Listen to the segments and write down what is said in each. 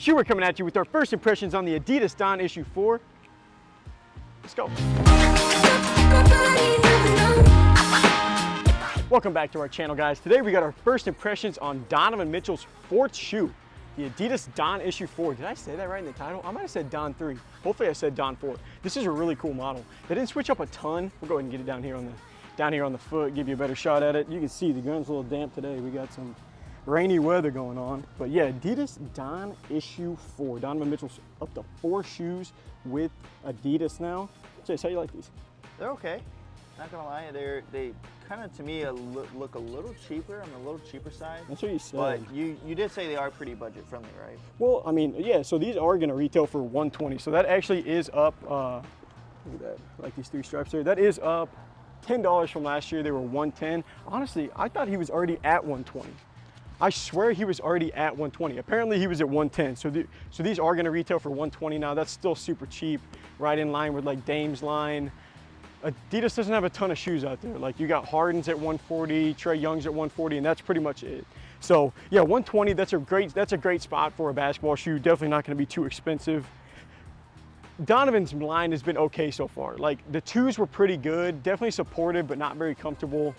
Shoe, we're coming at you with our first impressions on the Adidas D.O.N issue 4. Let's go. Welcome back to our channel, guys. Today we got our first impressions on Donovan Mitchell's 4th shoe, the Adidas D.O.N issue 4. Did I say that right in the title? I might have said D.O.N 3. Hopefully I said D.O.N 4. This is a really cool model. They didn't switch up a ton. We'll go ahead and get it down here on the foot, give you a better shot at it. You can see the ground's a little damp today. We got some rainy weather going on. But yeah, Adidas D.O.N issue 4. Donovan Mitchell's up to 4 shoes with Adidas now. Chase, how you like these? They're okay. Not gonna lie, they kind of to me look a little cheaper, on the little cheaper side. That's what you said. But you did say they are pretty budget friendly, right? Well, I mean, yeah. So these are gonna retail for $120. So that actually is up. Look at that, like these 3 stripes there. That is up $10 from last year. They were $110. Honestly, I thought he was already at $120. I swear he was already at $120. Apparently he was at $110. So these are gonna retail for $120 now. That's still super cheap, right in line with like Dame's line. Adidas doesn't have a ton of shoes out there. Like you got Harden's at $140, Trae Young's at $140, and that's pretty much it. So yeah, $120, that's a great spot for a basketball shoe. Definitely not gonna be too expensive. Donovan's line has been okay so far. Like the 2s were pretty good, definitely supportive, but not very comfortable.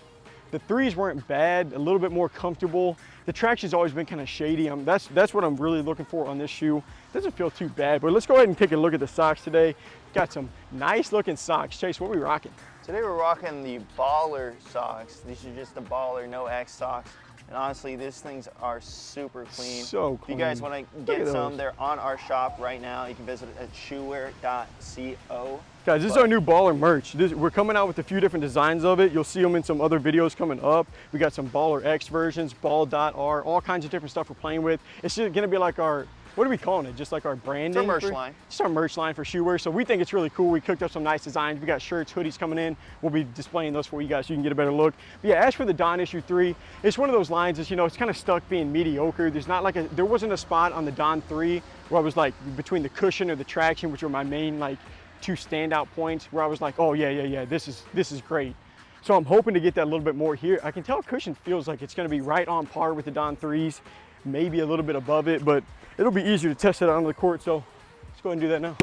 The 3s weren't bad, a little bit more comfortable. The traction's always been kind of shady. That's what I'm really looking for on this shoe. Doesn't feel too bad, but let's go ahead and take a look at the socks today. Got some nice looking socks. Chase, what are we rocking? Today we're rocking the Baller socks. These are just the Baller, no X socks. And honestly, these things are super clean. So clean. If you guys want to get some, they're on our shop right now. You can visit at shoewear.co. Guys, this is our new Baller merch. We're coming out with a few different designs of it. You'll see them in some other videos coming up. We got some Baller X versions, Ball.R, all kinds of different stuff we're playing with. It's just gonna be like our, what are we calling it? Just like our branding? It's our merch line. Just our merch line for shoe wear. So we think it's really cool. We cooked up some nice designs. We got shirts, hoodies coming in. We'll be displaying those for you guys so you can get a better look. But yeah, as for the D.O.N issue 3, it's one of those lines that, you know, it's kind of stuck being mediocre. There's not like there wasn't a spot on the D.O.N 3 where I was like between the cushion or the traction, which were my main like 2 standout points, where I was like, oh yeah, this is great. So I'm hoping to get that a little bit more here. I can tell cushion feels like it's gonna be right on par with the D.O.N 3s, maybe a little bit above it, but it'll be easier to test it out on the court, so let's go ahead and do that now.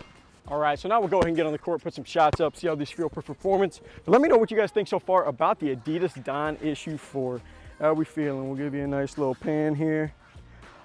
All right, so now we'll go ahead and get on the court, put some shots up, see how these feel for performance. But let me know what you guys think so far about the Adidas D.O.N issue 4. How are we feeling? We'll give you a nice little pan here.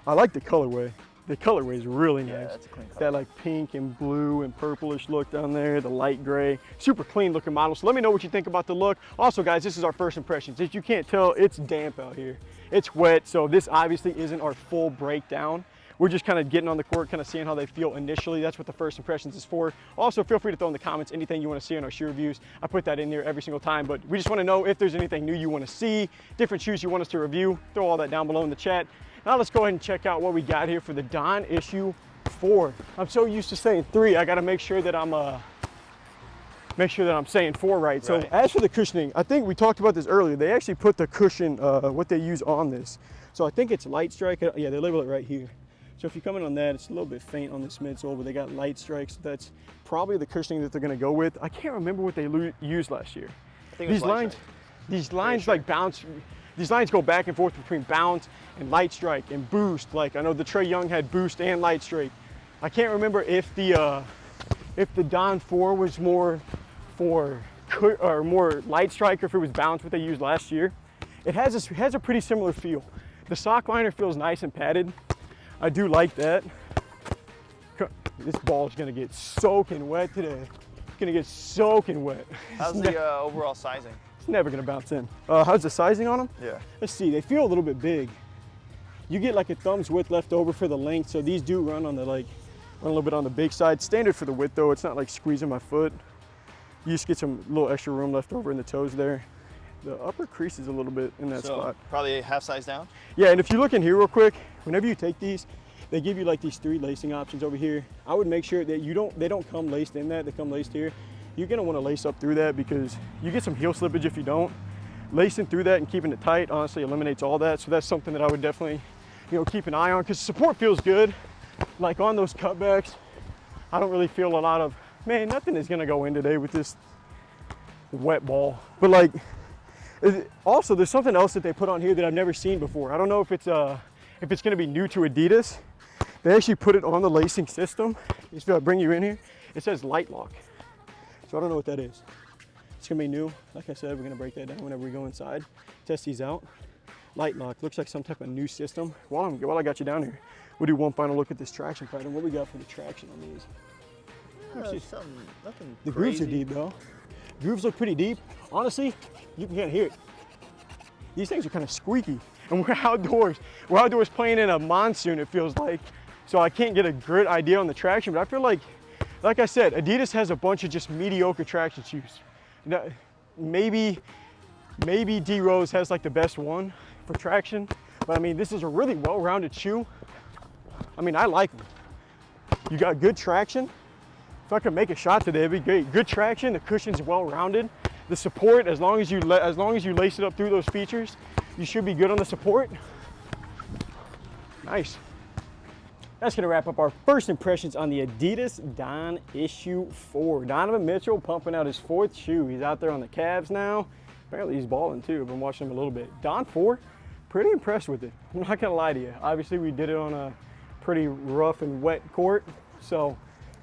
I like the colorway. The colorway is really nice. Yeah, that's a clean color. That like pink and blue and purplish look down there, the light gray. Super clean looking model. So let me know what you think about the look. Also guys, this is our first impressions. As you can't tell, it's damp out here. It's wet, so this obviously isn't our full breakdown. We're just kind of getting on the court, kind of seeing how they feel initially. That's what the first impressions is for. Also, feel free to throw in the comments anything you want to see on our shoe reviews. I put that in there every single time, but we just want to know if there's anything new you want to see, different shoes you want us to review. Throw all that down below in the chat. Now let's go ahead and check out what we got here for the D.O.N issue 4. I'm so used to saying 3, I got to make sure that I'm saying 4 right. So as for the cushioning, I think we talked about this earlier. They actually put the cushion, what they use on this. So I think it's light strike. Yeah, they label it right here. So if you come in on that, it's a little bit faint on this midsole, but they got light strikes. That's probably the cushioning that they're going to go with. I can't remember what they used last year. These lines like bounce. These lines go back and forth between bounce and light strike and boost. Like I know the Trae Young had boost and light strike. I can't remember if the D.O.N 4 was more for or more light strike, or if it was bounce, what they used last year. It has a pretty similar feel. The sock liner feels nice and padded. I do like that. This ball is gonna get soaking wet today. It's gonna get soaking wet. How's the overall sizing? It's never gonna bounce in. How's the sizing on them? Yeah. Let's see, they feel a little bit big. You get like a thumb's width left over for the length, so these do run on the run a little bit on the big side. Standard for the width though, it's not like squeezing my foot. You just get some little extra room left over in the toes there. The upper crease is a little bit in that spot. Probably half size down? Yeah, and if you look in here real quick, whenever you take these, they give you like these 3 lacing options over here. I would make sure that they don't come laced in that, they come laced here. You're gonna wanna lace up through that because you get some heel slippage if you don't. Lacing through that and keeping it tight honestly eliminates all that. So that's something that I would definitely, keep an eye on, because support feels good. Like on those cutbacks, I don't really feel a lot of, man, nothing is gonna go in today with this wet ball. But like, also there's something else that they put on here that I've never seen before. I don't know if it's gonna be new to Adidas. They actually put it on the lacing system. If I bring you in here, it says light lock. So I don't know what that is. It's gonna be new. Like I said, we're gonna break that down whenever we go inside, test these out. Light lock, looks like some type of new system. While I got you down here, we'll do one final look at this traction pattern. What we got for the traction on these? Nothing The crazy. grooves are deep though. Grooves look pretty deep. Honestly, you can't hear it. These things are kind of squeaky. And we're outdoors. We're outdoors playing in a monsoon, it feels like. So I can't get a good idea on the traction, but I feel like I said, Adidas has a bunch of just mediocre traction shoes. Maybe D.O.N has like the best one for traction, but I mean, this is a really well-rounded shoe. I mean, I like them. You got good traction. If I could make a shot today, it'd be great. Good traction, the cushion's well-rounded. The support, as long as you lace it up through those features, you should be good on the support. Nice. That's gonna wrap up our first impressions on the Adidas D.O.N issue 4. Donovan Mitchell pumping out his 4th shoe. He's out there on the Cavs now. Apparently he's balling too. I've been watching him a little bit. D.O.N 4, pretty impressed with it. I'm not gonna lie to you. Obviously we did it on a pretty rough and wet court, so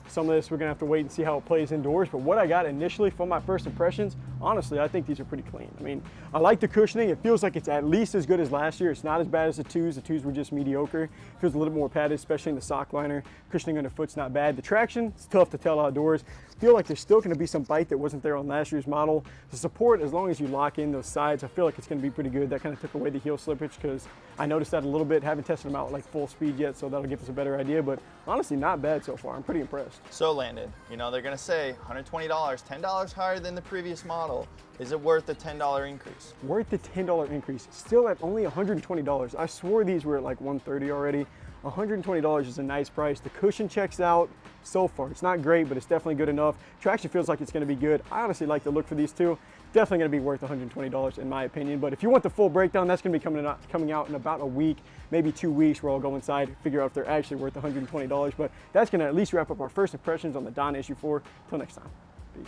some of this we're gonna have to wait and see how it plays indoors, but what I got initially from my first impressions, honestly, I think these are pretty clean. I mean, I like the cushioning. It feels like it's at least as good as last year. It's not as bad as the 2s. The 2s were just mediocre. It feels a little more padded, especially in the sock liner. Cushioning underfoot's not bad. The traction, it's tough to tell outdoors. I feel like there's still gonna be some bite that wasn't there on last year's model. The support, as long as you lock in those sides, I feel like it's gonna be pretty good. That kind of took away the heel slippage because I noticed that a little bit. Haven't tested them out like full speed yet, so that'll give us a better idea, but honestly, not bad so far. I'm pretty impressed. So Landon, you know, they're gonna say $120, $10 higher than the previous model. Is it worth the $10 increase? Worth the $10 increase, still at only $120. I swore these were at like $130 already. $120 is a nice price. The cushion checks out so far. It's not great, but it's definitely good enough. Traction feels like it's gonna be good. I honestly like the look for these two. Definitely gonna be worth $120 in my opinion, but if you want the full breakdown, that's gonna be coming out in about a week, maybe 2 weeks, where I'll go inside, figure out if they're actually worth $120, but that's gonna at least wrap up our first impressions on the D.O.N issue 4. Till next time, peace.